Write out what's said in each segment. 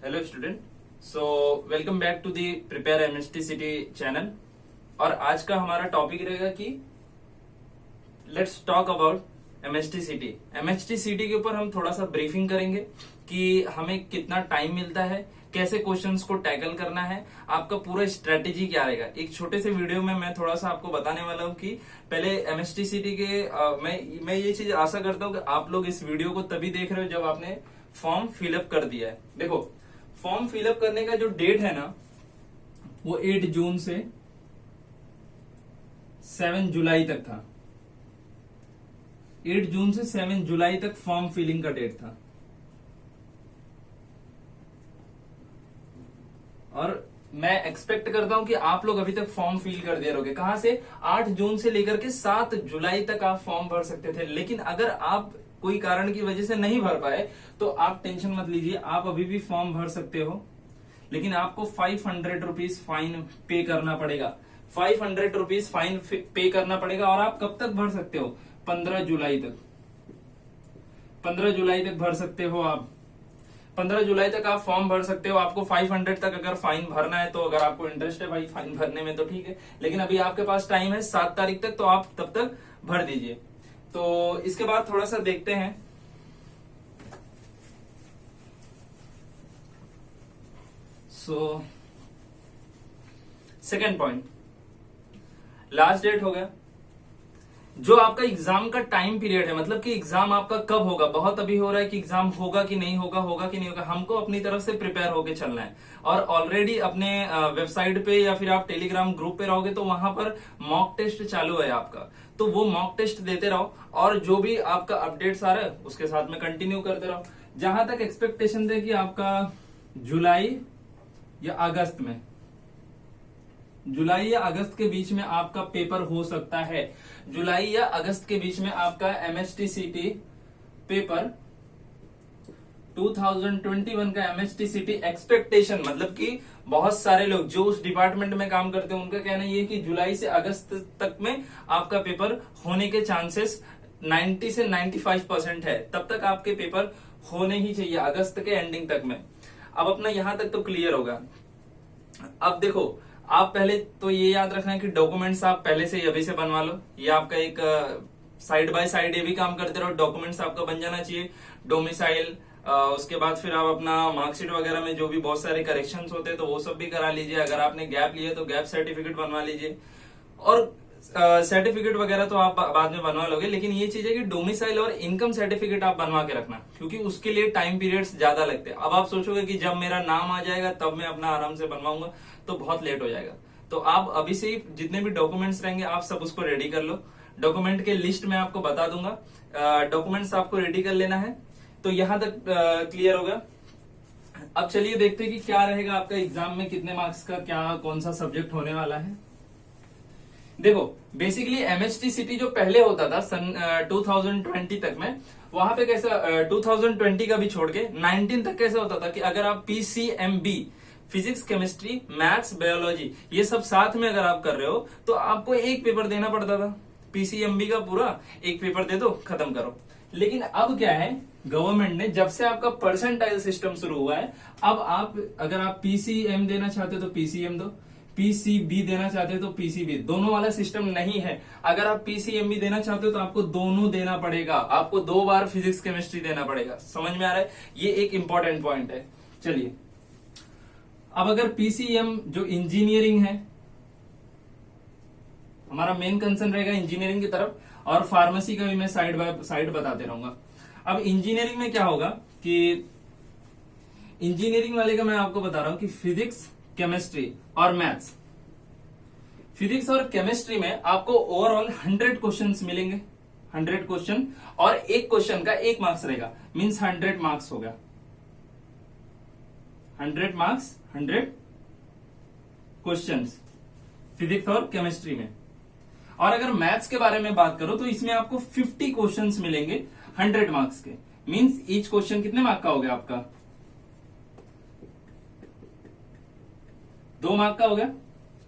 Hello student. So welcome back to the prepare MST city channel. और आज का हमारा टॉपिक रहेगा कि let's talk about MST city. MST city के ऊपर हम थोड़ा सा ब्रीफिंग करेंगे कि हमें कितना टाइम मिलता है, कैसे क्वेश्चंस को टैकल करना है, आपका पूरा स्ट्रेटेजी क्या रहेगा। एक छोटे से वीडियो में मैं थोड़ा सा आपको बताने वाला हूँ कि पहले एमएसटी सिटी के मैं ये चीज आशा करता हूँ कि आप लोग इस वीडियो को तभी देख रहे हो जब आपने फॉर्म फिलअप कर दिया है। देखो, फॉर्म फिलअप करने का जो डेट है ना वो 8 जून से 7 जुलाई तक था। 8 जून से 7 जुलाई तक फॉर्म फिलिंग का डेट था। और मैं एक्सपेक्ट करता हूं कि आप लोग अभी तक फॉर्म फिल कर दिए रहोगे। कहां से? 8 जून से लेकर के 7 जुलाई तक आप फॉर्म भर सकते थे। लेकिन अगर आप कोई कारण की वजह से नहीं भर पाए तो आप टेंशन मत लीजिए, आप अभी भी फॉर्म भर सकते हो। लेकिन आपको 500 रुपीज फाइन पे करना पड़ेगा। 500 रुपीज फाइन पे करना पड़ेगा। और आप कब तक भर सकते हो? 15 जुलाई तक। 15 जुलाई तक भर सकते हो आप। 15 जुलाई तक आप फॉर्म भर सकते हो। आपको 500 तक अगर फाइन भरना है तो अगर आपको इंटरेस्ट है भाई फाइन भरने में तो ठीक है, लेकिन अभी आपके पास टाइम है 7 तारीख तक, तो आप तब तक भर दीजिए। तो इसके बाद थोड़ा सा देखते हैं। So second point, last date हो गया। जो आपका एग्जाम का टाइम पीरियड है, मतलब कि एग्जाम आपका कब होगा, बहुत अभी हो रहा है कि एग्जाम होगा कि नहीं होगा, होगा कि नहीं होगा। हमको अपनी तरफ से प्रिपेयर होके चलना है। और ऑलरेडी अपने वेबसाइट पे या फिर आप टेलीग्राम ग्रुप पे रहोगे तो वहां पर मॉक टेस्ट चालू है आपका, तो वो मॉक टेस्ट देते रहो। और जो भी आपका अपडेट्स आ रहा है उसके साथ में कंटिन्यू करते रहो। जहां तक एक्सपेक्टेशन थे कि आपका जुलाई या अगस्त में, जुलाई या अगस्त के बीच में आपका पेपर हो सकता है। जुलाई या अगस्त के बीच में आपका एमएसटी सिटी पेपर 2021 का एमएसटी सिटी एक्सपेक्टेशन, मतलब कि बहुत सारे लोग जो उस डिपार्टमेंट में काम करते हैं उनका कहना ये है कि जुलाई से अगस्त तक में आपका पेपर होने के चांसेस 90 से 95% है। तब तक आपके पेपर होने ही चाहिए, अगस्त के एंडिंग तक में। अब अपना यहां तक तो क्लियर होगा। अब देखो, आप पहले तो ये याद रखना है कि डॉक्यूमेंट्स आप पहले से अभी से बनवा लो। ये आपका एक साइड बाय साइड ये भी काम करते रहो। डॉक्यूमेंट्स आपका बन जाना चाहिए, डोमिसाइल, उसके बाद फिर आप अपना मार्कशीट वगैरह में जो भी बहुत सारे करेक्शंस होते हैं तो वो सब भी करा लीजिए। अगर आपने गैप लिया तो गैप सर्टिफिकेट बनवा लीजिए। और सर्टिफिकेट वगैरह तो आप बाद में बनवा लोगे, लेकिन ये चीज है कि डोमिसाइल और इनकम सर्टिफिकेट आप बनवा के रखना, क्योंकि उसके लिए टाइम पीरियड्स ज्यादा लगते हैं। अब आप सोचोगे कि जब मेरा नाम आ जाएगा तब मैं अपना आराम से बनवाऊंगा, तो बहुत लेट हो जाएगा। तो आप अभी से ही जितने भी डॉक्यूमेंट्स रहेंगे आप सब उसको रेडी कर लो। डॉक्यूमेंट के लिस्ट में आपको बता दूंगा, डॉक्यूमेंट्स आपको रेडी कर लेना है। तो यहां तक क्लियर होगा। अब चलिए देखते हैं कि क्या रहेगा आपका एग्जाम में, कितने मार्क्स का क्या कौन सा सब्जेक्ट होने वाला है। देखो, बेसिकली एमएसटी सिटी जो पहले होता था सन 2020 तक में, वहां पे कैसा 2020 का भी छोड़ के 19 तक कैसा होता था कि अगर आप PCMB, physics, chemistry, maths, biology, ये सब साथ में अगर आप कर रहे हो तो आपको एक पेपर देना पड़ता था। पीसीएमबी का पूरा एक पेपर दे दो, खत्म करो। लेकिन अब क्या है, गवर्नमेंट ने जब से आपका परसेंटाइल सिस्टम शुरू हुआ है, अब आप अगर आप पीसीएम देना चाहते हो तो पीसीएम दो, पीसीबी देना चाहते हो तो पीसीबी। दोनों वाला सिस्टम नहीं है। अगर आप पीसीएमबी देना चाहते हो तो आपको दोनों देना पड़ेगा, आपको 2 बार फिजिक्स केमिस्ट्री देना पड़ेगा। समझ में आ रहा है? ये एक इंपॉर्टेंट पॉइंट है। चलिए, अब अगर पीसीएम जो इंजीनियरिंग है, हमारा मेन कंसर्न रहेगा इंजीनियरिंग की तरफ, और फार्मेसी का भी मैं साइड बाय साइड बताते रहूंगा। अब इंजीनियरिंग में क्या होगा कि इंजीनियरिंग वाले का मैं आपको बता रहा हूं कि फिजिक्स, केमिस्ट्री और मैथ्स, फिजिक्स और केमिस्ट्री में आपको ओवरऑल 100 क्वेश्चंस मिलेंगे। 100 क्वेश्चन, और एक क्वेश्चन का 1 मार्क्स रहेगा, मींस 100 मार्क्स हो गया। 100 मार्क्स, 100 क्वेश्चंस फिजिक्स और केमिस्ट्री में। और अगर मैथ्स के बारे में बात करो तो इसमें आपको 50 क्वेश्चंस मिलेंगे 100 मार्क्स के। मींस ईच क्वेश्चन कितने मार्क का हो गया आपका? 2 मार्क का हो गया।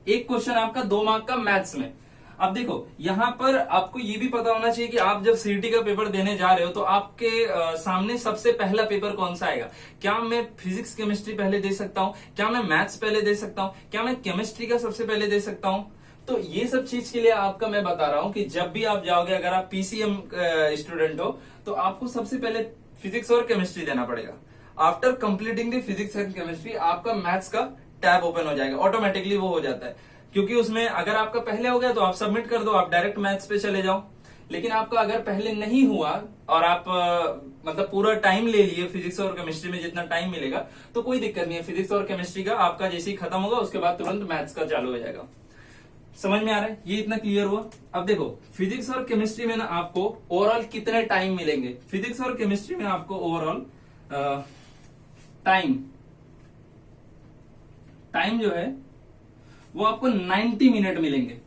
एक क्वेश्चन आपका 2 मार्क का मैथ्स में। अब देखो यहाँ पर आपको ये भी पता होना चाहिए कि आप जब सीईटी का पेपर देने जा रहे हो तो आपके सामने सबसे पहला पेपर कौन सा आएगा। क्या मैं फिजिक्स केमिस्ट्री पहले दे सकता हूँ, क्या मैं मैथ्स पहले दे सकता हूँ, क्या मैं केमिस्ट्री का सबसे पहले दे सकता हूँ। तो ये सब चीज के लिए आपका मैं बता रहा हूँ कि जब भी आप जाओगे, अगर आप पीसीएम स्टूडेंट हो तो आपको सबसे पहले फिजिक्स और केमिस्ट्री देना पड़ेगा। After completing the physics and chemistry आपका मैथ्स का टैब ओपन हो जाएगा, ऑटोमेटिकली वो हो जाता है। क्योंकि उसमें अगर आपका पहले हो गया तो आप सबमिट कर दो, आप डायरेक्ट मैथ्स पे चले जाओ। लेकिन आपका अगर पहले नहीं हुआ और आप मतलब पूरा टाइम ले लिए फिजिक्स और केमिस्ट्री में जितना टाइम मिलेगा, तो कोई दिक्कत नहीं है। फिजिक्स और केमिस्ट्री का आपका जैसे ही खत्म होगा उसके बाद तुरंत मैथ्स का चालू हो जाएगा। समझ में आ रहा है, ये इतना क्लियर हुआ। अब देखो फिजिक्स और केमिस्ट्री में ना आपको ओवरऑल कितने टाइम मिलेंगे। फिजिक्स और केमिस्ट्री में आपको ओवरऑल टाइम जो है वो आपको 90 मिनट मिलेंगे।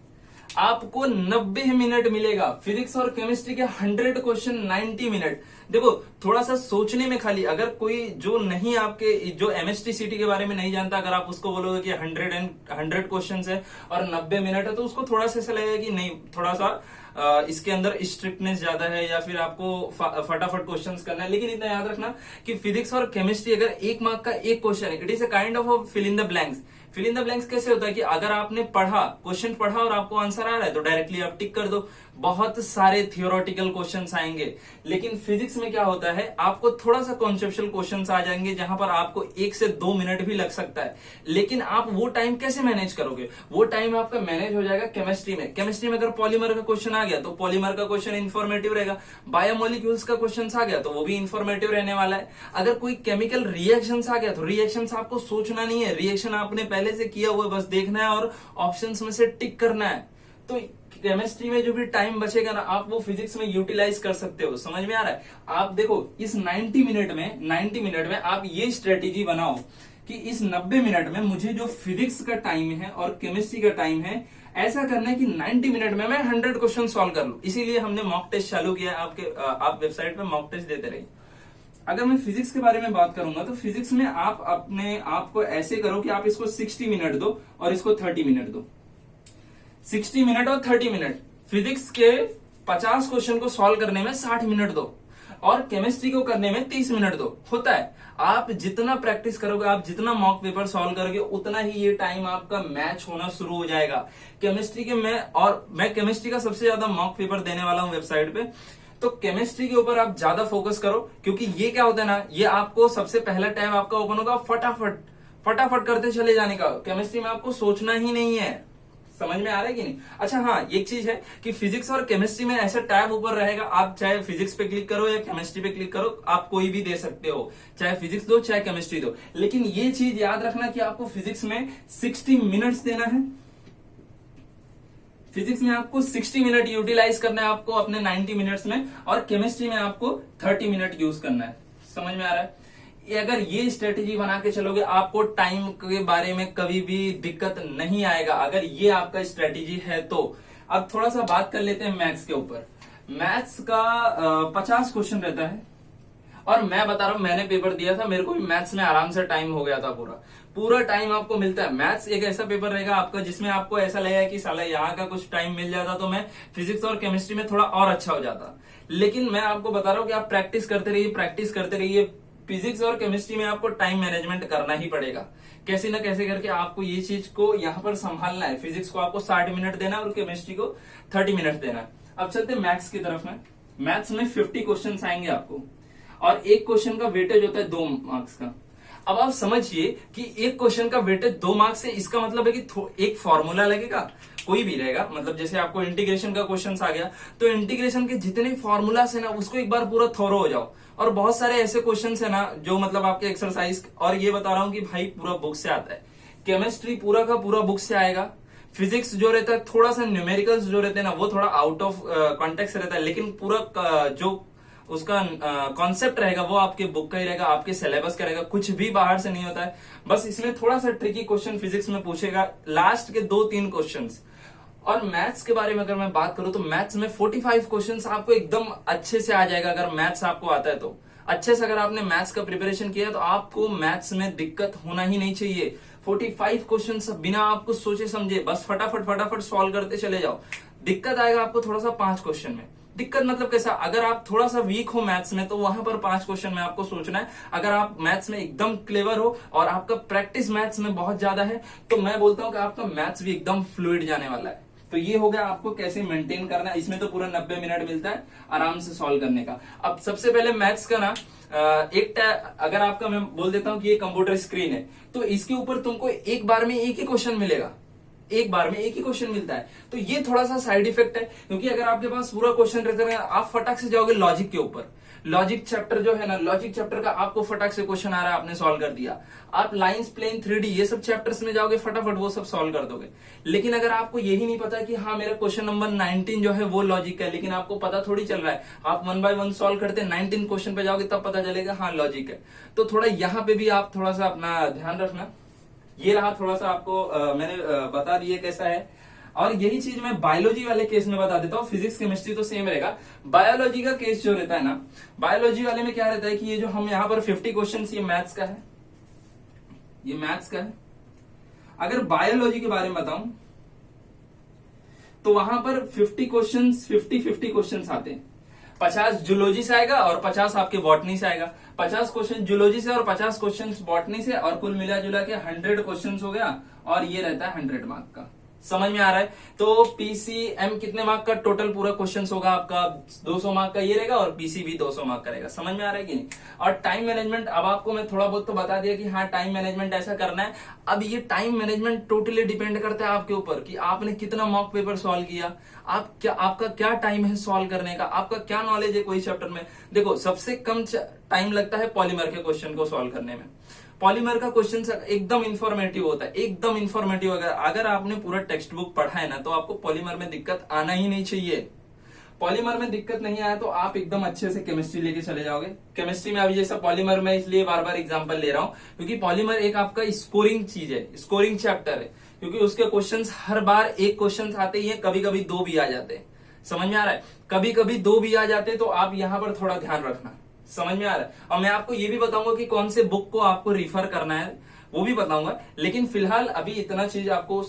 आपको 90 मिनट मिलेगा। फिजिक्स और केमिस्ट्री के 100 क्वेश्चन 90 मिनट। देखो थोड़ा सा सोचने में खाली, अगर कोई जो नहीं आपके जो एमएसटीसीटी के बारे में नहीं जानता, अगर आप उसको बोलोगे कि 100 क्वेश्चंस है और 90 मिनट है, तो उसको थोड़ा सा ऐसा लगेगा कि नहीं, थोड़ा सा इसके अंदर स्ट्रिक्टनेस ज्यादा है या फिर आपको फटाफट क्वेश्चंस करना है। लेकिन इतना याद रखना कि फिजिक्स और केमिस्ट्री अगर 1 मार्क का एक क्वेश्चन है, it is a kind of fill in the blanks. Fill in the blanks कैसे होता है कि अगर आपने क्वेश्चन पढ़ा और आपको आंसर आ रहा है तो डायरेक्टली आप टिक कर दो। बहुत सारे थियोरेटिकल क्वेश्चंस आएंगे। लेकिन फिजिक्स में क्या होता है, आपको थोड़ा सा कॉन्सेप्चुअल क्वेश्चंस आ जाएंगे जहां पर आपको 1 से 2 मिनट भी लग सकता है। लेकिन आप वो टाइम कैसे मैनेज करोगे, वो टाइम आपका मैनेज हो जाएगा केमिस्ट्री में। केमिस्ट्री में अगर पॉलीमर का क्वेश्चन आ गया तो पॉलीमर का क्वेश्चन इन्फॉर्मेटिव रहेगा। बायोमोलिक्यूल्स का क्वेश्चन आ गया तो वो भी इन्फॉर्मेटिव रहने वाला है। अगर कोई केमिकल रिएक्शन आ गया तो रिएक्शन आपको सोचना नहीं है, रिएक्शन आपने पहले से किया हुआ, बस देखना है और ऑप्शंस में से टिक करना है। तो केमिस्ट्री में जो भी टाइम बचेगा ना, आप वो फिजिक्स में यूटिलाइज कर सकते हो। समझ में आ रहा है। आप देखो इस 90 मिनट में आप ये स्ट्रेटेजी बनाओ कि इस 90 मिनट में मुझे जो फिजिक्स का टाइम है और केमिस्ट्री का टाइम है, ऐसा करना है कि 90 मिनट में मैं 100 क्वेश्चन सॉल्व कर लूं। इसीलिए हमने मॉक टेस्ट चालू किया है। आप वेबसाइट पे मॉक टेस्ट देते रहिए। अगर मैं फिजिक्स के बारे में बात करूंगा तो फिजिक्स में आप अपने आप को ऐसे करो कि आप इसको 60 मिनट दो और इसको 30 मिनट दो। 60 मिनट और 30 मिनट। फिजिक्स के 50 क्वेश्चन को सॉल्व करने में 60 मिनट दो और केमिस्ट्री को करने में 30 मिनट दो। होता है, आप जितना प्रैक्टिस करोगे, आप जितना मॉक पेपर सॉल्व करोगे, उतना ही ये टाइम आपका मैच होना शुरू हो जाएगा। केमिस्ट्री के मैं केमिस्ट्री का सबसे ज्यादा मॉक पेपर देने वाला हूं वेबसाइट पे। तो केमिस्ट्री के ऊपर आप ज्यादा फोकस करो, क्योंकि ये क्या होता है ना, ये आपको सबसे पहला टैब आपका ओपन होगा फटाफट करते चले जाने का। केमिस्ट्री में आपको सोचना ही नहीं है। समझ में आ रहा है कि नहीं। अच्छा हाँ, एक चीज है कि फिजिक्स और केमिस्ट्री में ऐसा टैब ऊपर रहेगा, आप चाहे फिजिक्स पे क्लिक करो या केमिस्ट्री पे क्लिक करो, आप कोई भी दे सकते हो, चाहे फिजिक्स दो चाहे केमिस्ट्री दो। लेकिन ये चीज याद रखना कि आपको फिजिक्स में 60 मिनट्स देना है। फिजिक्स में आपको 60 मिनट यूटिलाइज करना है आपको अपने 90 मिनट्स में, और केमिस्ट्री में आपको 30 मिनट यूज करना है। समझ में आ रहा है। अगर ये स्ट्रेटेजी बना के चलोगे, आपको टाइम के बारे में कभी भी दिक्कत नहीं आएगा, अगर ये आपका स्ट्रेटेजी है तो। अब थोड़ा सा बात कर लेते हैं मैथ्स के ऊपर। मैथ्स का 50 क्वेश्चन रहता है और मैं बता रहा हूं, मैंने पेपर दिया था, मेरे को भी मैथ्स में आराम से टाइम हो गया था। पूरा टाइम आपको मिलता है। मैथ्स एक ऐसा पेपर रहेगा आपका जिसमें आपको ऐसा लगेगा कि साला यहाँ का कुछ टाइम मिल जाता तो मैं फिजिक्स और केमिस्ट्री में थोड़ा और अच्छा हो जाता। लेकिन मैं आपको बता रहा हूँ कि आप प्रैक्टिस करते रहिए। फिजिक्स और केमिस्ट्री में आपको टाइम मैनेजमेंट करना ही पड़ेगा। कैसे ना कैसे करके आपको ये चीज को यहाँ पर संभालना है। फिजिक्स को आपको 60 मिनट देना और केमिस्ट्री को 30 मिनट देना। अब चलते हैं मैथ्स की तरफ में। मैथ्स में 50 क्वेश्चन आएंगे आपको और एक क्वेश्चन का वेटेज होता है 2 मार्क्स का। अब आप समझिए कि एक क्वेश्चन का वेटेज 2 मार्क्स है, इसका मतलब है कि एक फॉर्मूला लगेगा, कोई भी रहेगा। मतलब जैसे आपको इंटीग्रेशन का क्वेश्चन आ गया तो इंटीग्रेशन के जितने फॉर्मूलास है ना, उसको एक बार पूरा थोरो हो जाओ। और बहुत सारे ऐसे क्वेश्चन है ना जो मतलब आपके एक्सरसाइज, और ये बता रहा हूं कि भाई पूरा बुक से आता है। केमिस्ट्री पूरा का पूरा बुक से आएगा। फिजिक्स जो रहता है थोड़ा सा न्यूमेरिकल्स जो रहते हैं ना, वो थोड़ा आउट ऑफ कॉन्टेक्स्ट रहता है, लेकिन पूरा जो उसका कॉन्सेप्ट रहेगा वो आपके बुक का ही रहेगा, आपके सिलेबस का रहेगा, कुछ भी बाहर से नहीं होता है। बस इसमें थोड़ा सा ट्रिकी क्वेश्चन फिजिक्स में पूछेगा, लास्ट के 2-3 क्वेश्चंस। और मैथ्स के बारे में अगर मैं बात करूं तो मैथ्स में 45 क्वेश्चंस आपको एकदम अच्छे से आ जाएगा। अगर मैथ्स आपको आता है तो अच्छे से, अगर आपने मैथ्स का प्रिपरेशन किया तो आपको मैथ्स में दिक्कत होना ही नहीं चाहिए। 45 क्वेश्चंस बिना आपको सोचे समझे बस फटाफट सॉल्व करते चले जाओ। दिक्कत आएगा आपको थोड़ा सा 5 क्वेश्चन में। दिक्कत मतलब कैसा, अगर आप थोड़ा सा वीक हो मैथ्स में तो वहां पर 5 क्वेश्चन में आपको सोचना है। अगर आप मैथ्स में एकदम क्लेवर हो और आपका प्रैक्टिस मैथ्स में बहुत ज्यादा है तो मैं बोलता हूं कि आपका मैथ्स भी एकदम फ्लूइड जाने वाला है। तो ये हो गया आपको कैसे मेंटेन करना है। इसमें तो पूरा 90 मिनट मिलता है आराम से सॉल्व करने का। अब सबसे पहले मैथ्स का ना अगर आपका मैं बोल देता हूं कि ये कंप्यूटर स्क्रीन है तो इसके ऊपर तुमको एक बार में एक ही क्वेश्चन मिलेगा, एक बार में एक ही क्वेश्चन मिलता है। तो ये थोड़ा सा साइड इफेक्ट है, क्योंकि अगर आपके पास पूरा क्वेश्चन रहता है आप फटाक से जाओगे लॉजिक के ऊपर। लॉजिक चैप्टर जो है ना, लॉजिक चैप्टर का आपको फटाक से क्वेश्चन आ रहा है, आपने सॉल्व कर दिया। आप लाइंस, प्लेन, 3D ये सब चैप्टर्स में जाओगे फटाफट वो सब सॉल्व कर दोगे। लेकिन अगर आपको यही नहीं पता कि हाँ मेरा क्वेश्चन नंबर 19 जो है वो लॉजिक है, लेकिन आपको पता थोड़ी चल रहा है, आप 1 बाय 1 सॉल्व करते 19 क्वेश्चन पे जाओगे तब पता चलेगा हाँ लॉजिक है। तो थोड़ा यहाँ पे भी आप थोड़ा सा अपना ध्यान रखना। ये रहा थोड़ा सा आपको मैंने बता दिया कैसा है। और यही चीज मैं बायोलॉजी वाले केस में बता देता हूँ। फिजिक्स केमिस्ट्री तो सेम रहेगा, बायोलॉजी का केस जो रहता है ना, बायोलॉजी वाले में क्या रहता है कि ये जो हम यहाँ पर 50 क्वेश्चन, ये मैथ्स का है, ये मैथ्स का है। अगर बायोलॉजी के बारे में बताऊं तो वहां पर 50 क्वेश्चन 50 क्वेश्चन आते हैं। 50 जूलॉजी से आएगा और 50 आपके बॉटनी से आएगा। 50 क्वेश्चन जूलॉजी से और 50 क्वेश्चन बॉटनी से, और कुल मिला जुला के 100 क्वेश्चन हो गया। और ये रहता है 100 मार्क का। समझ में आ रहा है? तो पीसीएम कितने मार्क का टोटल पूरा क्वेश्चन होगा आपका? 200 मार्क का ये रहेगा और पीसी भी 200 मार्क का रहेगा। समझ में आ रहा है कि नहीं? और टाइम मैनेजमेंट, अब आपको मैं थोड़ा बहुत तो बता दिया कि हाँ टाइम मैनेजमेंट ऐसा करना है। अब ये टाइम मैनेजमेंट टोटली डिपेंड करता है आपके ऊपर कि आपने कितना मॉक पेपर सॉल्व किया, आपका क्या टाइम है सॉल्व करने का, आपका क्या नॉलेज है कोई चैप्टर में। देखो सबसे कम टाइम लगता है पॉलीमर के क्वेश्चन को सॉल्व करने में। पॉलीमर का क्वेश्चन एकदम इंफॉर्मेटिव होता है, एकदम इंफॉर्मेटिव। अगर आपने पूरा टेक्स्ट बुक पढ़ा है ना तो आपको पॉलीमर में दिक्कत आना ही नहीं चाहिए। पॉलीमर में दिक्कत नहीं आया तो आप एकदम अच्छे से केमिस्ट्री लेके चले जाओगे। केमिस्ट्री में अभी जैसा पॉलीमर में इसलिए बार बार एग्जांपल ले रहा हूं क्योंकि पॉलीमर एक आपका स्कोरिंग चीज है, स्कोरिंग चैप्टर है, क्योंकि उसके क्वेश्चंस हर बार एक क्वेश्चन आते ही है, कभी कभी 2 भी आ जाते हैं। समझ में आ रहा है? कभी कभी 2 भी आ जाते हैं, तो आप यहां पर थोड़ा ध्यान रखना। समझ में आ रहा है? और मैं आपको ये भी बताऊंगा कि कौन से बुक को आपको रिफर करना है, वो भी बताऊंगा। लेकिन फिलहाल अभी इतना चीज आपको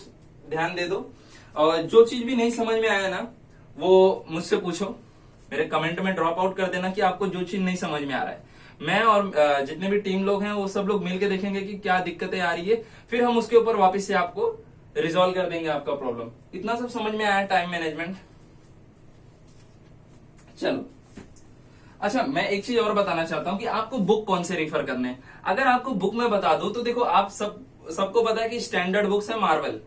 ध्यान दे दो। और जो चीज भी नहीं समझ में आया ना वो मुझसे पूछो, मेरे कमेंट में ड्रॉप आउट कर देना कि आपको जो चीज नहीं समझ में आ रहा है। मैं और जितने भी टीम लोग हैं वो सब लोग मिलकर देखेंगे कि क्या दिक्कतें आ रही है, फिर हम उसके ऊपर वापस से आपको रिजॉल्व कर देंगे आपका प्रॉब्लम। इतना सब समझ में आया टाइम मैनेजमेंट? चलो अच्छा, मैं एक चीज और बताना चाहता हूं कि आपको बुक कौन से रेफर करने हैं। अगर आपको बुक में बता दूं तो देखो आप सबको पता है कि स्टैंडर्ड बुक्स है मार्वल,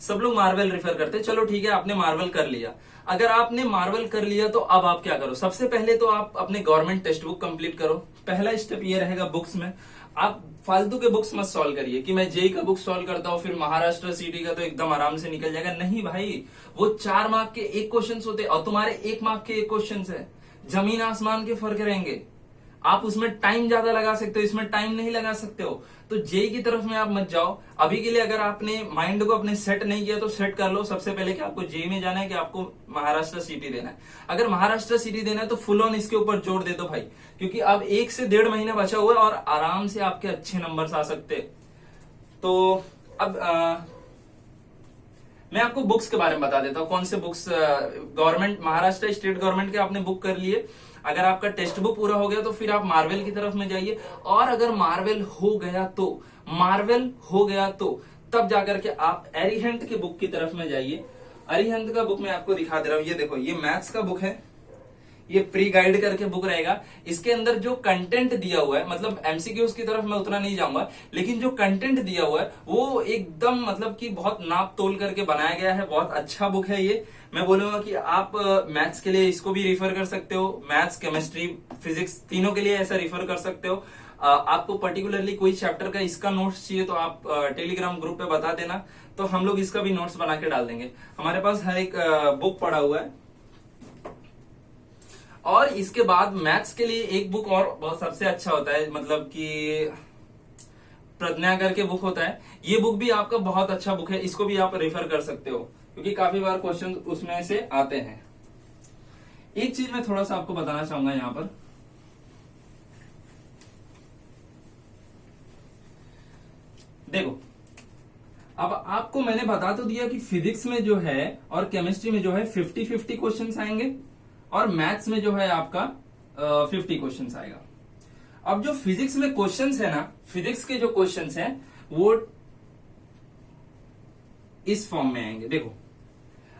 सब लोग मार्वल रेफर करते हैं। चलो ठीक है, आपने मार्वल कर लिया। अगर आपने मार्वल कर लिया तो अब आप क्या करो? सबसे पहले तो आप अपने गवर्नमेंट टेक्स्ट बुक कंप्लीट करो। पहला स्टेप ये रहेगा बुक्स में। आप फालतू के बुक्स मत सॉल्व करिए कि मैं जेई का बुक सॉल्व करता हूँ फिर महाराष्ट्र सीटी का तो एकदम आराम से निकल जाएगा। नहीं भाई, वो 4 मार्क के 1 क्वेश्चन होते और तुम्हारे 1 मार्क के 1 क्वेश्चन है, जमीन आसमान के फर्क रहेंगे। आप उसमें टाइम ज्यादा लगा सकते हो, इसमें टाइम नहीं लगा सकते हो। तो जेई की तरफ में आप मत जाओ अभी के लिए। अगर आपने माइंड को अपने सेट नहीं किया तो सेट कर लो सबसे पहले कि आपको जेई में जाना है कि आपको महाराष्ट्र सिटी देना है। अगर महाराष्ट्र सिटी देना है तो फुल ऑन इसके ऊपर जोर दे दो भाई, क्योंकि अब 1 से 1.5 महीना बचा हुआ है और आराम से आपके अच्छे नंबर्स आ सकते। तो अब मैं आपको बुक्स के बारे में बता देता हूँ कौन से books government Maharashtra state government के आपने बुक कर लिए। अगर आपका टेक्स्ट बुक पूरा हो गया तो फिर आप मार्वल की तरफ में जाइए। और अगर मार्वल हो गया तो तब जाकर के आप एरिहंट की बुक की तरफ में जाइए। अरिहंत का बुक मैं आपको दिखा दे रहा हूँ। ये देखो, ये मैथ्स का बुक है, ये प्री गाइड करके बुक रहेगा। इसके अंदर जो कंटेंट दिया हुआ है, मतलब एमसीक्यूज की तरफ मैं उतना नहीं जाऊंगा, लेकिन जो कंटेंट दिया हुआ है वो एकदम मतलब कि बहुत नाप तोल करके बनाया गया है। बहुत अच्छा बुक है ये। मैं बोलूंगा कि आप मैथ्स के लिए इसको भी रिफर कर सकते हो, मैथ्स, केमिस्ट्री, फिजिक्स तीनों के लिए ऐसा रिफर कर सकते हो। आपको पर्टिकुलरली कोई चैप्टर का इसका नोट्स चाहिए तो आप टेलीग्राम ग्रुप पे बता देना, तो हम लोग इसका भी नोट्स बना के डाल देंगे। हमारे पास हर एक बुक पड़ा हुआ है। और इसके बाद मैथ्स के लिए एक बुक और बहुत सबसे अच्छा होता है, मतलब कि प्रज्ञा करके बुक होता है। ये बुक भी आपका बहुत अच्छा बुक है, इसको भी आप रेफर कर सकते हो क्योंकि काफी बार क्वेश्चन उसमें से आते हैं। एक चीज मैं थोड़ा सा आपको बताना चाहूंगा यहां पर, देखो अब आपको मैंने बता तो दिया कि फिजिक्स में जो है और केमिस्ट्री में जो है 50-50 क्वेश्चंस आएंगे और मैथ्स में जो है आपका 50 क्वेश्चंस आएगा। अब जो फिजिक्स में क्वेश्चंस है ना, फिजिक्स के जो क्वेश्चंस हैं वो इस फॉर्म में आएंगे। देखो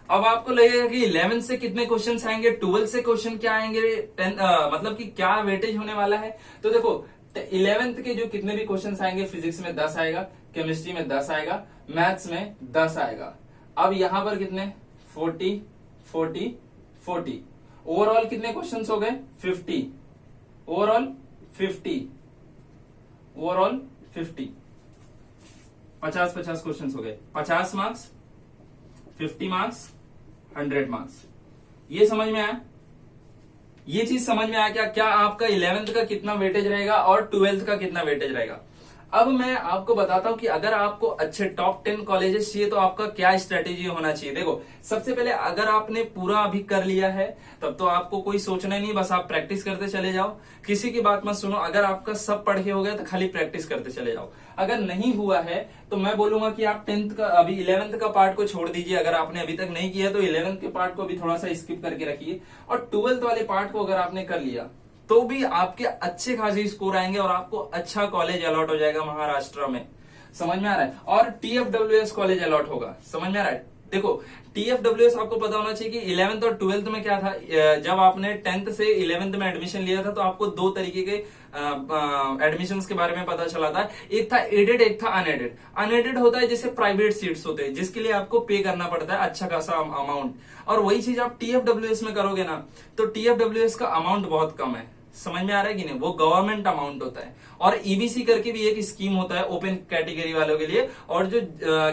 अब आपको लगेगा कि 11th से कितने क्वेश्चंस आएंगे, 12th से क्वेश्चन क्या आएंगे, 10 मतलब कि क्या वेटेज होने वाला है। तो देखो 11th के जो कितने भी क्वेश्चंस आएंगे, फिजिक्स में 10 आएगा, केमिस्ट्री में 10 आएगा, मैथ्स में 10 आएगा। अब यहां पर कितने 40 40 40, ओवरऑल कितने क्वेश्चंस हो गए 50, ओवरऑल 50, ओवरऑल 50, 50 क्वेश्चंस हो गए, 50 मार्क्स, 50 मार्क्स, 100 मार्क्स। ये समझ में आया, ये चीज समझ में आया क्या क्या आपका 11th का कितना वेटेज रहेगा और 12th का कितना वेटेज रहेगा। अब मैं आपको बताता हूं कि अगर आपको अच्छे टॉप 10 कॉलेजेस चाहिए तो आपका क्या स्ट्रेटेजी होना चाहिए। देखो सबसे पहले अगर आपने पूरा अभी कर लिया है तब तो आपको कोई सोचना नहीं, बस आप प्रैक्टिस करते चले जाओ, किसी की बात मत सुनो। अगर आपका सब पढ़ के हो गया तो खाली प्रैक्टिस करते चले जाओ। अगर नहीं हुआ है तो मैं बोलूंगा कि आप 10th का अभी 11th का पार्ट को छोड़ दीजिए। अगर आपने अभी तक नहीं किया तो 11th के पार्ट को भी थोड़ा सा स्किप करके रखिए और 12th वाले पार्ट को अगर आपने कर लिया तो भी आपके अच्छे खासे स्कोर आएंगे और आपको अच्छा कॉलेज अलॉट हो जाएगा महाराष्ट्र में। समझ में आ रहा है। और TFWS कॉलेज अलॉट होगा, समझ में आ रहा है। देखो TFWS आपको पता होना चाहिए कि 11th और 12th में क्या था। जब आपने 10th से 11th में एडमिशन लिया था तो आपको दो तरीके के एडमिशन के बारे में पता चला था। एक था एडेड, एक था अनएडेड। अनएडेड होता है जैसे प्राइवेट सीट्स होते हैं जिसके लिए आपको पे करना पड़ता है अच्छा खासा अमाउंट, और वही चीज आप TFWS में करोगे ना तो TFWS का अमाउंट बहुत कम है। समझ में आ रहा है कि नहीं, वो गवर्नमेंट अमाउंट होता है। और EBC करके भी एक स्कीम होता है ओपन कैटेगरी वालों के लिए, और जो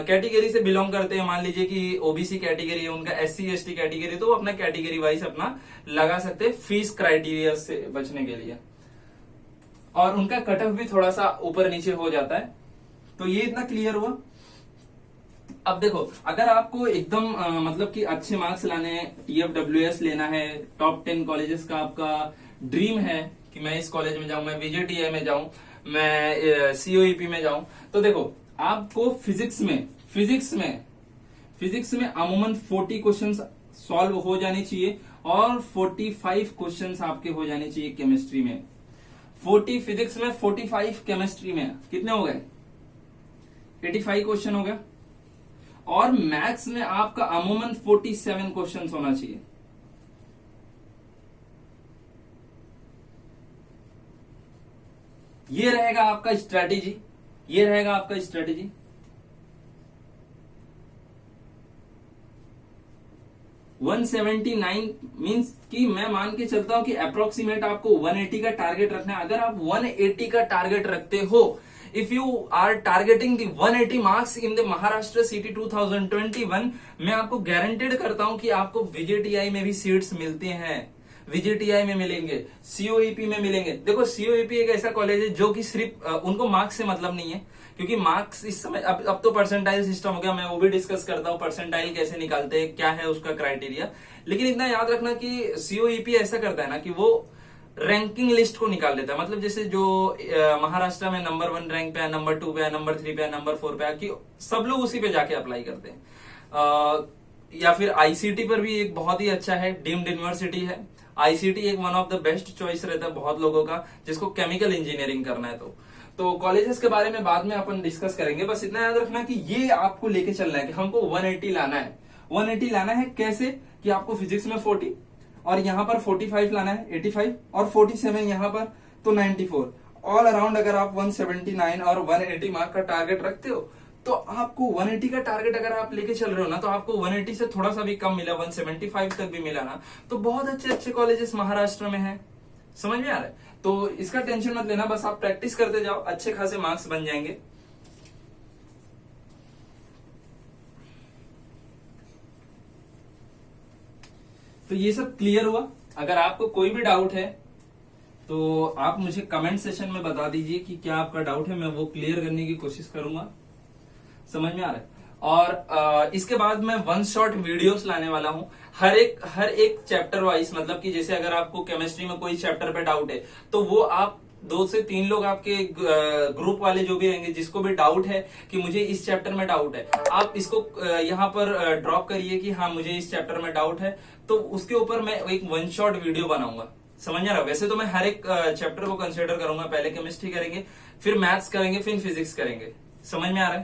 कैटेगरी से बिलोंग करते हैं, मान लीजिए कि OBC कैटेगरी है उनका, SC ST कैटेगरी, तो वो अपना कैटेगरी वाइज अपना लगा सकते हैं फीस क्राइटेरिया से बचने के लिए, और उनका कट ऑफ भी थोड़ा सा ऊपर नीचे हो जाता है। तो ये इतना क्लियर हुआ। अब देखो अगर आपको एकदम मतलब कि अच्छे मार्क्स लाने हैं, TFWS लेना है, टॉप 10 कॉलेजेस का आपका ड्रीम है कि मैं इस कॉलेज में जाऊं, मैं VJTI में जाऊं, मैं COEP में जाऊं, तो देखो आपको फिजिक्स में अमूमन 40 क्वेश्चंस सॉल्व हो जाने चाहिए और 45 क्वेश्चंस आपके हो जाने चाहिए केमिस्ट्री में। 40 फिजिक्स में, 45 केमिस्ट्री में, कितने हो गए 85 क्वेश्चन हो गया। और मैथ्स में आपका अमूमन 47 क्वेश्चंस होना चाहिए। ये रहेगा आपका स्ट्रेटेजी, ये रहेगा आपका स्ट्रेटेजी। वन 179 मीन्स कि मैं मान के चलता हूं कि अप्रोक्सीमेट आपको 180 का टारगेट रखना है। अगर आप 180 का टारगेट रखते हो, if you are targeting the 180 marks in the Maharashtra CT 2021, मैं आपको गारंटेड करता हूं कि आपको VJTI में भी सीट्स मिलते हैं, VJTI में मिलेंगे, COEP में मिलेंगे। देखो COEP एक ऐसा कॉलेज है जो कि सिर्फ उनको मार्क्स से मतलब नहीं है, क्योंकि मार्क्स इस समय अब तो परसेंटाइल सिस्टम हो गया, मैं वो भी डिस्कस करता हूँ परसेंटाइल कैसे निकालते हैं, क्या है उसका क्राइटेरिया। लेकिन इतना याद रखना कि COEP ऐसा करता है ना कि वो रैंकिंग लिस्ट को निकाल देता है। मतलब जैसे जो महाराष्ट्र में नंबर 1 रैंक पे है, नंबर 2 पे है, नंबर 3 पे है, नंबर 4 पे है, कि सब लोग उसी पे जाके अप्लाई करते हैं। या फिर ICT पर भी एक बहुत ही अच्छा है, डीम्ड यूनिवर्सिटी है। ICT एक one of the best choice रहता है बहुत लोगों का जिसको केमिकल इंजीनियरिंग करना है। तो कॉलेजेस के बारे में बाद में अपन डिस्कस करेंगे। बस इतना याद रखना कि ये आपको लेके चलना है कि हमको 180 लाना है। 180 लाना है कैसे, कि आपको फिजिक्स में 40 और यहाँ पर 45 लाना है, 85 और 47 यहाँ पर, तो 94 ऑल अराउंड। अगर आप 179 और 180 मार्क का टारगेट रखते हो तो आपको 180 का टारगेट अगर आप लेके चल रहे हो ना, तो आपको 180 से थोड़ा सा भी कम मिला, 175 तक भी मिला ना, तो बहुत अच्छे अच्छे कॉलेजेस महाराष्ट्र में हैं। समझ में आ रहा है। तो इसका टेंशन मत लेना, बस आप प्रैक्टिस करते जाओ, अच्छे खासे मार्क्स बन जाएंगे। तो ये सब क्लियर हुआ। अगर आपको कोई भी डाउट है तो आप मुझे कमेंट सेशन में बता दीजिए कि क्या आपका डाउट है, मैं वो क्लियर करने की कोशिश करूंगा। समझ में आ रहा है। और इसके बाद मैं वन शॉट वीडियोस लाने वाला हूं, हर एक चैप्टर वाइज। मतलब कि जैसे अगर आपको केमिस्ट्री में कोई चैप्टर पे डाउट है तो वो आप 2 से 3 लोग आपके ग्रुप वाले जो भी रहेंगे, जिसको भी डाउट है कि मुझे इस चैप्टर में डाउट है, आप इसको यहाँ पर ड्रॉप करिए कि हाँ मुझे इस चैप्टर में डाउट है, तो उसके ऊपर मैं एक 1 शॉट वीडियो बनाऊंगा। समझ रहा? वैसे तो मैं हर एक चैप्टर को कंसिडर करूंगा, पहले केमिस्ट्री करेंगे, फिर मैथ्स करेंगे, फिर फिजिक्स करेंगे। समझ में आ रहा है?